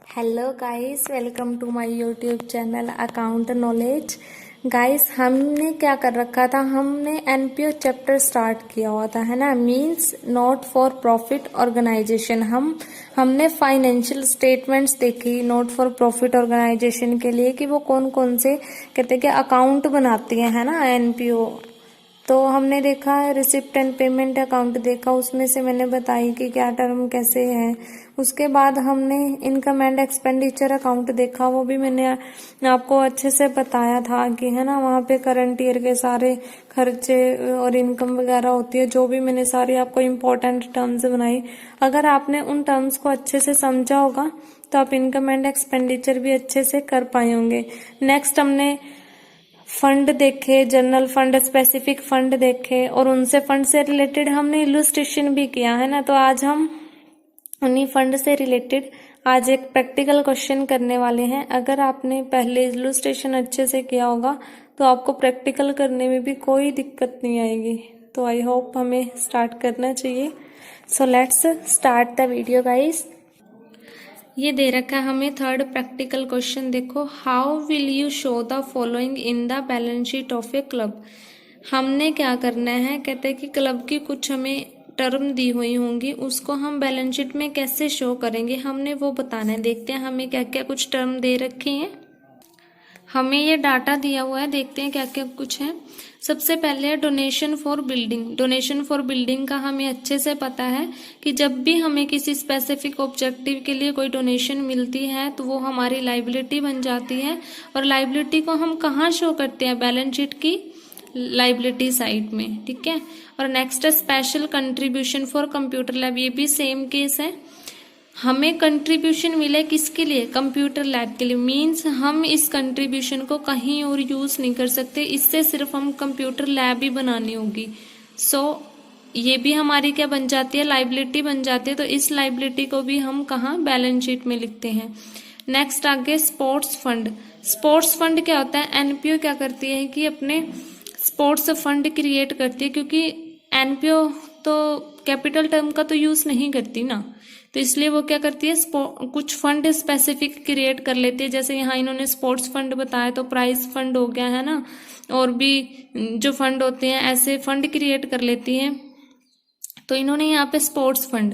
Hello guys, welcome to my YouTube channel account knowledge. Guys, हमने क्या कर रखा था, हमने एनपीओ चैप्टर स्टार्ट किया हुआ था, है ना। Means not for profit organisation. हमने फाइनेंशियल स्टेटमेंट्स देखी नॉट फॉर प्रॉफिट ऑर्गेनाइजेशन के लिए कि वो कौन कौन से कहते हैं कि अकाउंट बनाती है ना एनपीओ। तो हमने देखा है रिसिप्ट एंड पेमेंट अकाउंट देखा, उसमें से मैंने बताई कि क्या टर्म कैसे है। उसके बाद हमने इनकम एंड एक्सपेंडिचर अकाउंट देखा, वो भी मैंने आपको अच्छे से बताया था कि है ना, वहाँ पे करंट ईयर के सारे खर्चे और इनकम वगैरह होती है, जो भी मैंने सारी आपको इम्पोर्टेंट टर्म्स बनाई। अगर आपने उन टर्म्स को अच्छे से समझा होगा तो आप इनकम एंड एक्सपेंडिचर भी अच्छे से कर पाए होंगे। नेक्स्ट हमने फंड देखे, जनरल फंड, स्पेसिफिक फंड देखे, और उनसे फंड से रिलेटेड हमने इलुस्ट्रेशन भी किया, है ना। तो आज हम उन्हीं फंड से रिलेटेड आज एक प्रैक्टिकल क्वेश्चन करने वाले हैं। अगर आपने पहले इलुस्ट्रेशन अच्छे से किया होगा तो आपको प्रैक्टिकल करने में भी कोई दिक्कत नहीं आएगी। तो आई होप हमें स्टार्ट करना चाहिए। So let's start the video guys. ये दे रखा है हमें थर्ड प्रैक्टिकल क्वेश्चन। देखो, how will you show the following in the balance sheet of A club. हमने क्या करना है, कहते हैं कि क्लब की कुछ हमें टर्म दी हुई होंगी, उसको हम बैलेंस शीट में कैसे शो करेंगे, हमने वो बताना है। देखते हैं हमें क्या क्या कुछ टर्म दे रखे हैं। हमें ये डाटा दिया हुआ है, देखते हैं क्या क्या कुछ है। सबसे पहले है donation for building. Donation for building का हमें अच्छे से पता है कि जब भी हमें किसी स्पेसिफिक ऑब्जेक्टिव के लिए कोई डोनेशन मिलती है तो वो हमारी लाइबिलिटी बन जाती है। और लाइबिलिटी को हम कहाँ शो करते हैं, बैलेंस शीट की लाइबिलिटी साइड में, ठीक है। और नेक्स्ट है special contribution for computer lab. ये भी सेम केस है, हमें कंट्रीब्यूशन मिले किसके लिए, कंप्यूटर लैब के लिए। मींस हम इस कंट्रीब्यूशन को कहीं और यूज नहीं कर सकते, इससे सिर्फ हम कंप्यूटर लैब ही बनानी होगी। सो ये भी हमारी क्या बन जाती है, लाइबिलिटी बन जाती है। तो इस लाइबिलिटी को भी हम कहाँ, बैलेंस शीट में लिखते हैं। नेक्स्ट आगे स्पोर्ट्स फंड। स्पोर्ट्स फंड क्या होता है, एनपीओ क्या करती है कि अपने स्पोर्ट्स फंड क्रिएट करती है, क्योंकि एनपीओ तो कैपिटल टर्म का तो यूज नहीं करती ना, तो इसलिए वो क्या करती है, कुछ फंड स्पेसिफिक क्रिएट कर लेती है। जैसे यहाँ इन्होंने स्पोर्ट्स फंड बताया तो प्राइज फंड हो गया, है ना। और भी जो फंड होते हैं ऐसे फंड क्रिएट कर लेती है। तो इन्होंने यहाँ पे स्पोर्ट्स फंड,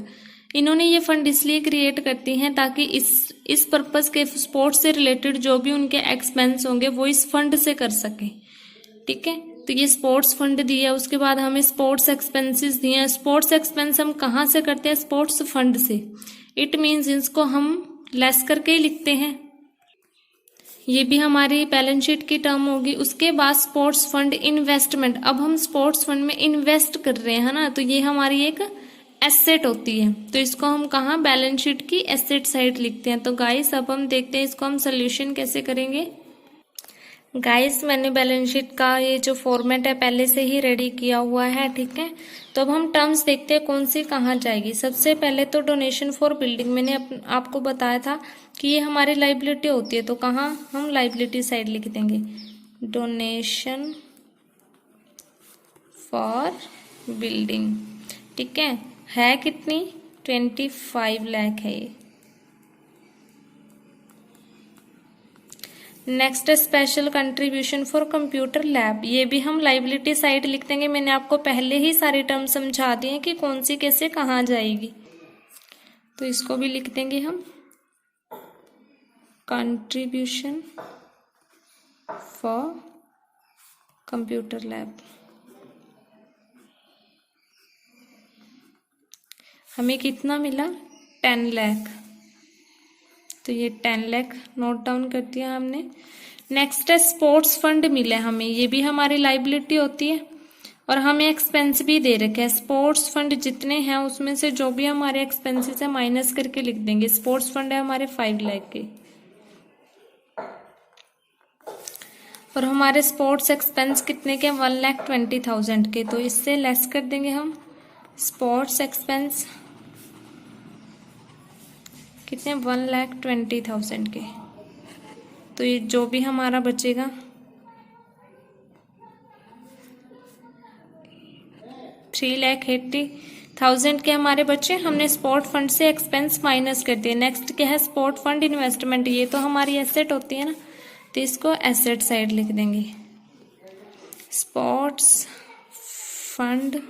इन्होंने ये फंड इसलिए क्रिएट करती हैं ताकि इस पर्पस के स्पोर्ट्स से रिलेटेड जो भी उनके एक्सपेंस होंगे वो इस फंड से कर सके, ठीक है। तो ये स्पोर्ट्स फंड दिया, उसके बाद हमें स्पोर्ट्स एक्सपेंसेस दिए हैं। स्पोर्ट्स एक्सपेंस हम कहाँ से करते हैं, स्पोर्ट्स फंड से। इट मीन्स इसको हम लेस करके ही लिखते हैं, ये भी हमारी बैलेंस शीट की टर्म होगी। उसके बाद स्पोर्ट्स फंड इन्वेस्टमेंट, अब हम स्पोर्ट्स फंड में इन्वेस्ट कर रहे हैं ना, तो ये हमारी एक एसेट होती है, तो इसको हम कहाँ, बैलेंस शीट की एसेट साइड लिखते हैं। तो गाइस अब हम देखते हैं इसको हम सोल्यूशन कैसे करेंगे। गाइस, मैंने बैलेंस शीट का ये जो फॉर्मेट है पहले से ही रेडी किया हुआ है, ठीक है। तो अब हम टर्म्स देखते हैं कौन सी कहाँ जाएगी। सबसे पहले तो डोनेशन फॉर बिल्डिंग, मैंने आपको बताया था कि ये हमारी लाइबिलिटी होती है, तो कहाँ हम लाइबिलिटी साइड लिख देंगे, डोनेशन फॉर बिल्डिंग, ठीक है कितनी, 25 लाख है ये। नेक्स्ट है special contribution for computer lab, ये भी हम लाइबिलिटी साइड लिख देंगे। मैंने आपको पहले ही सारे टर्म समझा दिए हैं कि कौन सी कैसे कहाँ जाएगी, तो इसको भी लिख देंगे हम कंट्रीब्यूशन फॉर कंप्यूटर लैब। हमें कितना मिला, 10 लाख, तो ये 10 लाख नोट डाउन कर दिया हमने। नेक्स्ट है स्पोर्ट्स फंड मिला हमें, ये भी हमारी लाइबिलिटी होती है, और हमें एक्सपेंस भी दे रखे हैं। स्पोर्ट्स फंड जितने हैं उसमें से जो भी हमारे एक्सपेंसेस है माइनस करके लिख देंगे। स्पोर्ट्स फंड है हमारे 5 लाख के, और हमारे स्पोर्ट्स एक्सपेंस कितने के, 1,20,000 के, तो इससे लेस कर देंगे हम स्पोर्ट्स एक्सपेंस कितने, 1,20,000 के। तो ये जो भी हमारा बचेगा 3,80,000 1000 के हमारे बचे, हमने स्पॉट फंड से एक्सपेंस माइनस कर दिया। नेक्स्ट क्या है, स्पॉट फंड इन्वेस्टमेंट, ये तो हमारी एसेट होती है ना, तो इसको एसेट साइड लिख देंगे। स्पॉट्स फंड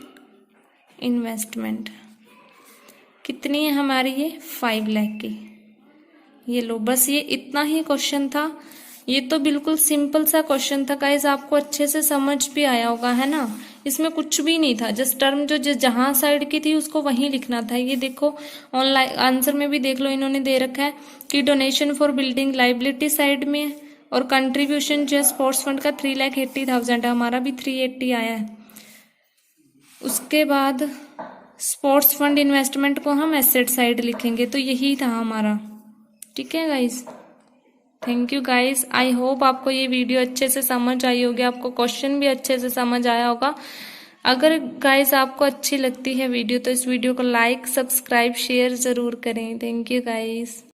इन्वेस्टमेंट कितनी है हमारी, ये 5 लाख की। ये लो, बस ये इतना ही क्वेश्चन था। ये तो बिल्कुल सिंपल सा क्वेश्चन था गाइस, आपको अच्छे से समझ भी आया होगा, है ना। इसमें कुछ भी नहीं था, जस्ट टर्म जो जहां साइड की थी उसको वहीं लिखना था। ये देखो ऑनलाइन आंसर में भी देख लो, इन्होंने दे रखा है कि donation for building liability side में है, और कंट्रीब्यूशन जो स्पोर्ट्स फंड का 3,80,000 है, हमारा भी 380 आया है। उसके बाद स्पोर्ट्स फंड इन्वेस्टमेंट को हम एसेट साइड लिखेंगे, तो यही था हमारा। ठीक है guys, thank you guys. I hope आपको ये वीडियो अच्छे से समझ आई होगी, आपको क्वेश्चन भी अच्छे से समझ आया होगा। अगर गाइस आपको अच्छी लगती है वीडियो तो इस वीडियो को लाइक, सब्सक्राइब, शेयर जरूर करें। Thank you guys.